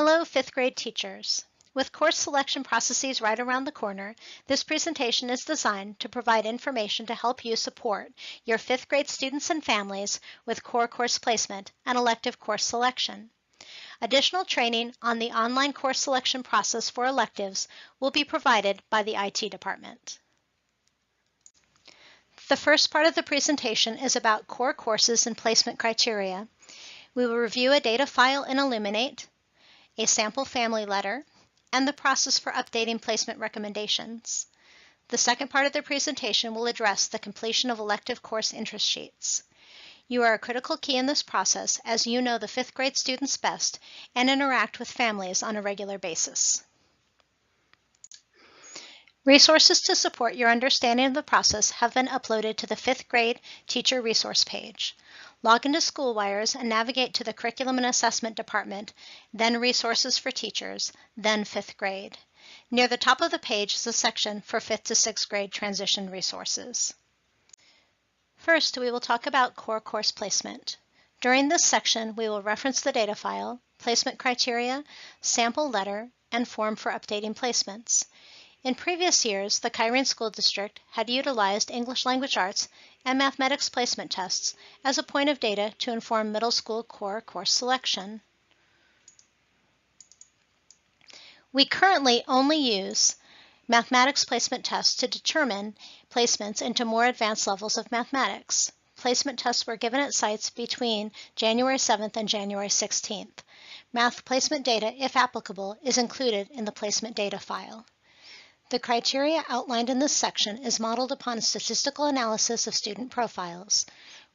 Hello, fifth grade teachers. With course selection processes right around the corner, this presentation is designed to provide information to help you support your fifth grade students and families with core course placement and elective course selection. Additional training on the online course selection process for electives will be provided by the IT department. The first part of the presentation is about core courses and placement criteria. We will review a data file in Elluminate, a sample family letter, and the process for updating placement recommendations. The second part of the presentation will address the completion of elective course interest sheets. You are a critical key in this process as you know the fifth grade students best and interact with families on a regular basis. Resources to support your understanding of the process have been uploaded to the fifth grade teacher resource page. Log into SchoolWires and navigate to the Curriculum and Assessment Department, then Resources for Teachers, then fifth grade. Near the top of the page is a section for 5th to 6th grade transition resources. First, we will talk about core course placement. During this section, we will reference the data file, placement criteria, sample letter, and form for updating placements. In previous years, the Kyrene School District had utilized English Language Arts and mathematics placement tests as a point of data to inform middle school core course selection. We currently only use mathematics placement tests to determine placements into more advanced levels of mathematics. Placement tests were given at sites between January 7th and January 16th. Math placement data, if applicable, is included in the placement data file. The criteria outlined in this section is modeled upon statistical analysis of student profiles.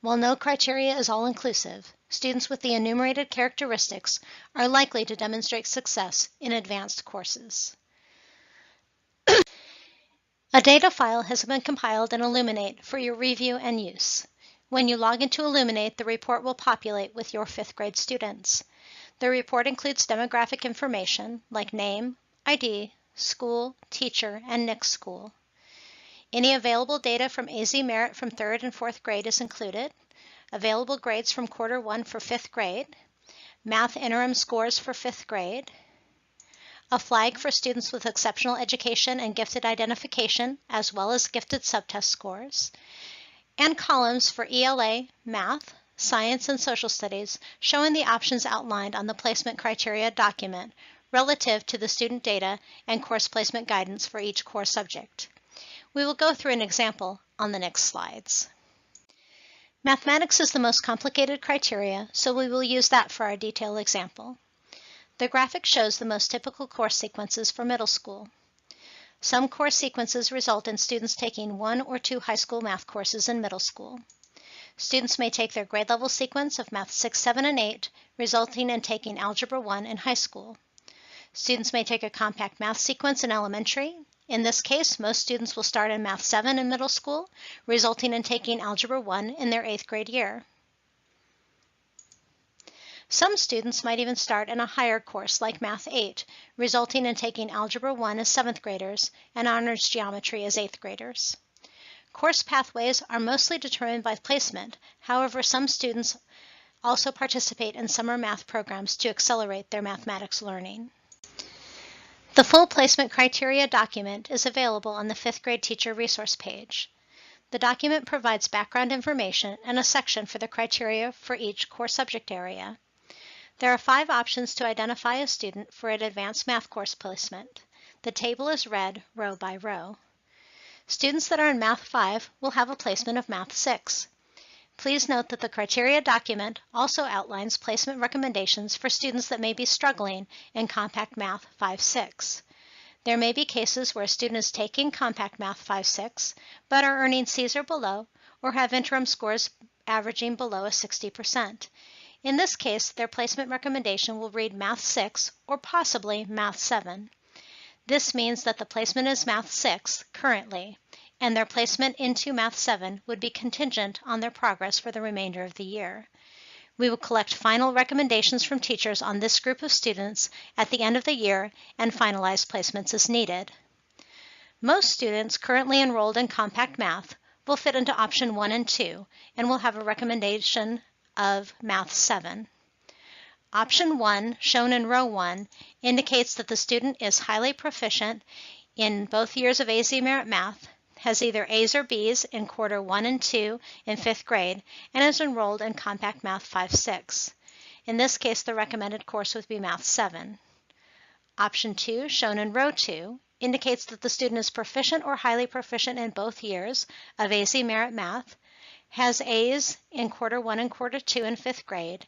While no criteria is all-inclusive, students with the enumerated characteristics are likely to demonstrate success in advanced courses. A data file has been compiled in Elluminate for your review and use. When you log into Elluminate, the report will populate with your fifth grade students. The report includes demographic information like name, ID, school, teacher, and next school. Any available data from AZ Merit from 3rd and 4th grade is included, available grades from quarter 1 for 5th grade, math interim scores for 5th grade, a flag for students with exceptional education and gifted identification, as well as gifted subtest scores, and columns for ELA, math, science, and social studies showing the options outlined on the placement criteria document relative to the student data and course placement guidance for each core subject. We will go through an example on the next slides. Mathematics is the most complicated criteria, so we will use that for our detailed example. The graphic shows the most typical course sequences for middle school. Some course sequences result in students taking 1 or 2 high school math courses in middle school. Students may take their grade level sequence of Math 6, 7, and 8, resulting in taking Algebra 1 in high school. Students may take a compact math sequence in elementary. In this case, most students will start in Math 7 in middle school, resulting in taking Algebra 1 in their 8th grade year. Some students might even start in a higher course like Math 8, resulting in taking Algebra 1 as 7th graders and Honors Geometry as 8th graders. Course pathways are mostly determined by placement. However, some students also participate in summer math programs to accelerate their mathematics learning. The full placement criteria document is available on the 5th grade teacher resource page. The document provides background information and a section for the criteria for each core subject area. There are 5 options to identify a student for an advanced math course placement. The table is read row by row. Students that are in Math 5 will have a placement of Math 6. Please note that the criteria document also outlines placement recommendations for students that may be struggling in Compact Math 5-6. There may be cases where a student is taking Compact Math 5-6 but are earning C's or below or have interim scores averaging below a 60%. In this case, their placement recommendation will read Math 6 or possibly Math 7. This means that the placement is Math 6 currently, and their placement into Math 7 would be contingent on their progress for the remainder of the year. We will collect final recommendations from teachers on this group of students at the end of the year and finalize placements as needed. Most students currently enrolled in Compact Math will fit into option 1 and 2 and will have a recommendation of Math 7. Option 1, shown in row 1, indicates that the student is highly proficient in both years of AZ Merit Math, has either A's or B's in quarter 1 and 2 in 5th grade, and is enrolled in Compact Math 5-6. In this case, the recommended course would be Math 7. Option 2, shown in row 2, indicates that the student is proficient or highly proficient in both years of AZ Merit Math, has A's in quarter 1 and quarter 2 in 5th grade,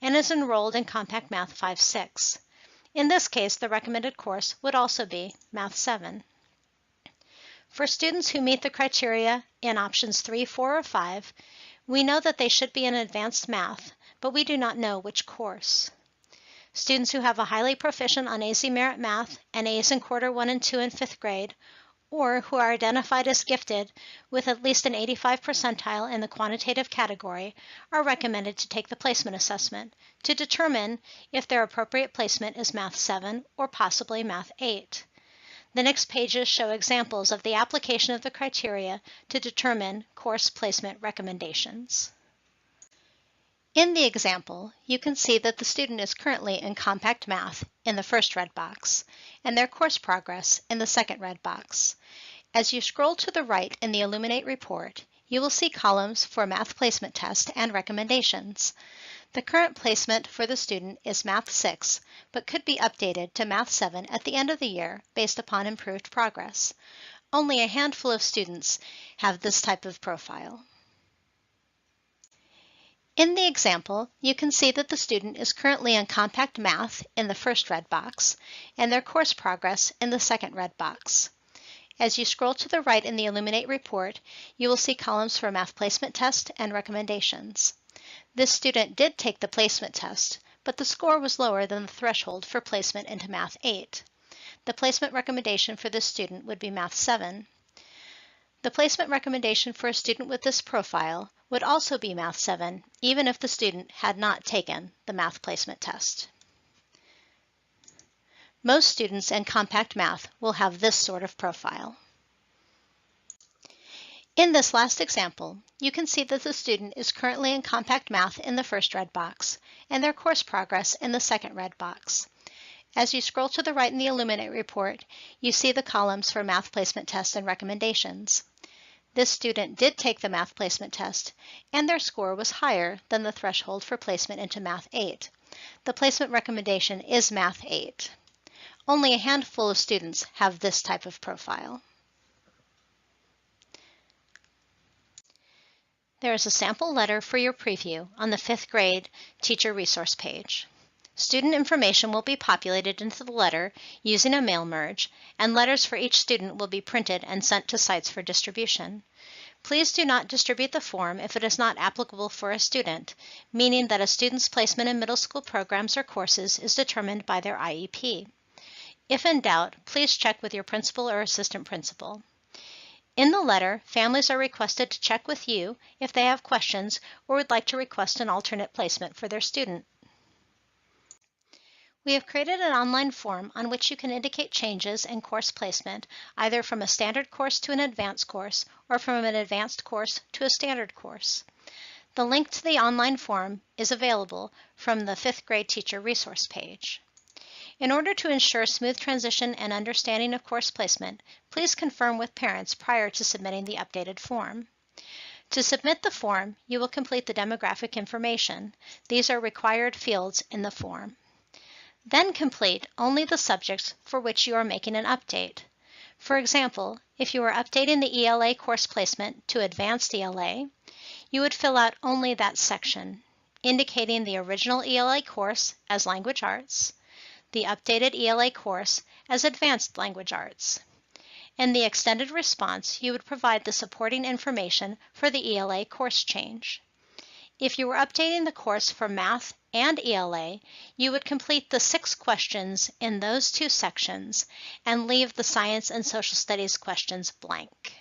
and is enrolled in Compact Math 5-6. In this case, the recommended course would also be Math 7. For students who meet the criteria in options 3, 4, or 5, we know that they should be in advanced math, but we do not know which course. Students who have a highly proficient on AZ Merit Math and A's in quarter 1 and 2 in 5th grade, or who are identified as gifted with at least an 85 percentile in the quantitative category, are recommended to take the placement assessment to determine if their appropriate placement is Math 7 or possibly Math 8. The next pages show examples of the application of the criteria to determine course placement recommendations. In the example, you can see that the student is currently in Compact Math in the first red box, and their course progress in the second red box. As you scroll to the right in the Illuminate report, you will see columns for Math Placement Test and recommendations. The current placement for the student is Math 6, but could be updated to Math 7 at the end of the year based upon improved progress. Only a handful of students have this type of profile. In the example, you can see that the student is currently in Compact Math in the first red box, and their course progress in the second red box. As you scroll to the right in the Illuminate report, you will see columns for Math Placement Test and recommendations. This student did take the placement test, but the score was lower than the threshold for placement into Math 8. The placement recommendation for this student would be Math 7. The placement recommendation for a student with this profile would also be Math 7, even if the student had not taken the Math Placement Test. Most students in Compact Math will have this sort of profile. In this last example, you can see that the student is currently in Compact Math in the first red box, and their course progress in the second red box. As you scroll to the right in the Illuminate report, you see the columns for Math Placement Test and recommendations. This student did take the Math Placement Test, and their score was higher than the threshold for placement into Math 8. The placement recommendation is Math 8. Only a handful of students have this type of profile. There is a sample letter for your preview on the 5th grade teacher resource page. Student information will be populated into the letter using a mail merge, and letters for each student will be printed and sent to sites for distribution. Please do not distribute the form if it is not applicable for a student, meaning that a student's placement in middle school programs or courses is determined by their IEP. If in doubt, please check with your principal or assistant principal. In the letter, families are requested to check with you if they have questions or would like to request an alternate placement for their student. We have created an online form on which you can indicate changes in course placement, either from a standard course to an advanced course or from an advanced course to a standard course. The link to the online form is available from the 5th grade teacher resource page. In order to ensure smooth transition and understanding of course placement, please confirm with parents prior to submitting the updated form. To submit the form, you will complete the demographic information. These are required fields in the form. Then complete only the subjects for which you are making an update. For example, if you are updating the ELA course placement to Advanced ELA, you would fill out only that section, indicating the original ELA course as Language Arts, the updated ELA course as Advanced Language Arts. In the extended response, you would provide the supporting information for the ELA course change. If you were updating the course for Math and ELA, you would complete the 6 questions in those 2 sections and leave the Science and Social Studies questions blank.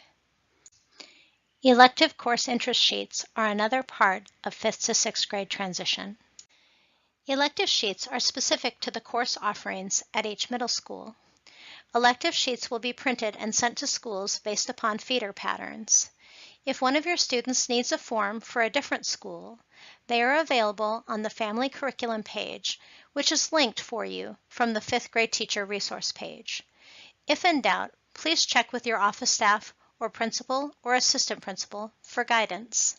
Elective course interest sheets are another part of 5th to 6th grade transition. Elective sheets are specific to the course offerings at each middle school. Elective sheets will be printed and sent to schools based upon feeder patterns. If one of your students needs a form for a different school, They are available on the Family Curriculum page, which is linked for you from the 5th grade teacher resource page. If in doubt, please check with your office staff or principal or assistant principal for guidance.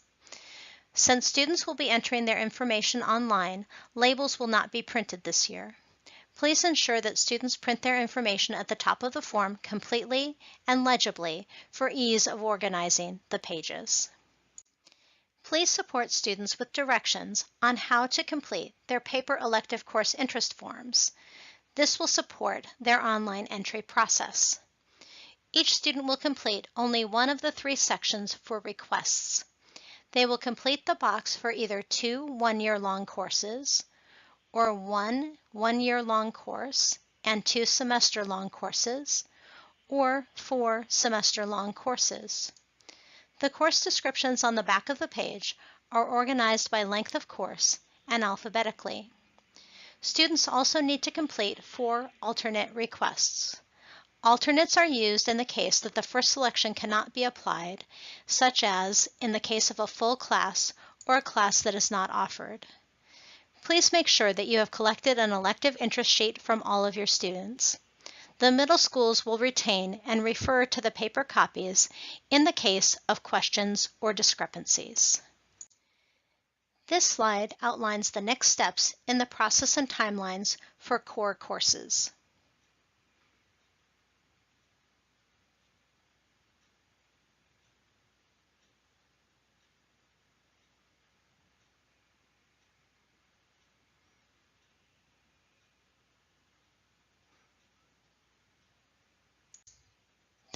Since students will be entering their information online, labels will not be printed this year. Please ensure that students print their information at the top of the form completely and legibly for ease of organizing the pages. Please support students with directions on how to complete their paper elective course interest forms. This will support their online entry process. Each student will complete only one of the 3 sections for requests. They will complete the box for either 2 one-year-long courses or 1 one-year-long course and 2 semester-long courses, or 4 semester-long courses. The course descriptions on the back of the page are organized by length of course and alphabetically. Students also need to complete 4 alternate requests. Alternates are used in the case that the first selection cannot be applied, such as in the case of a full class or a class that is not offered. Please make sure that you have collected an elective interest sheet from all of your students. The middle schools will retain and refer to the paper copies in the case of questions or discrepancies. This slide outlines the next steps in the process and timelines for core courses.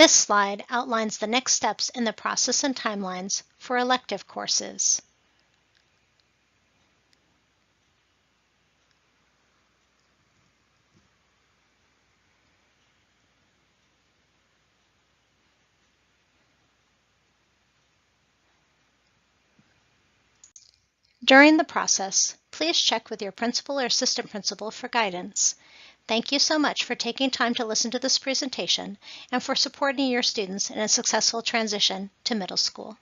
This slide outlines the next steps in the process and timelines for elective courses. During the process, please check with your principal or assistant principal for guidance. Thank you so much for taking time to listen to this presentation and for supporting your students in a successful transition to middle school.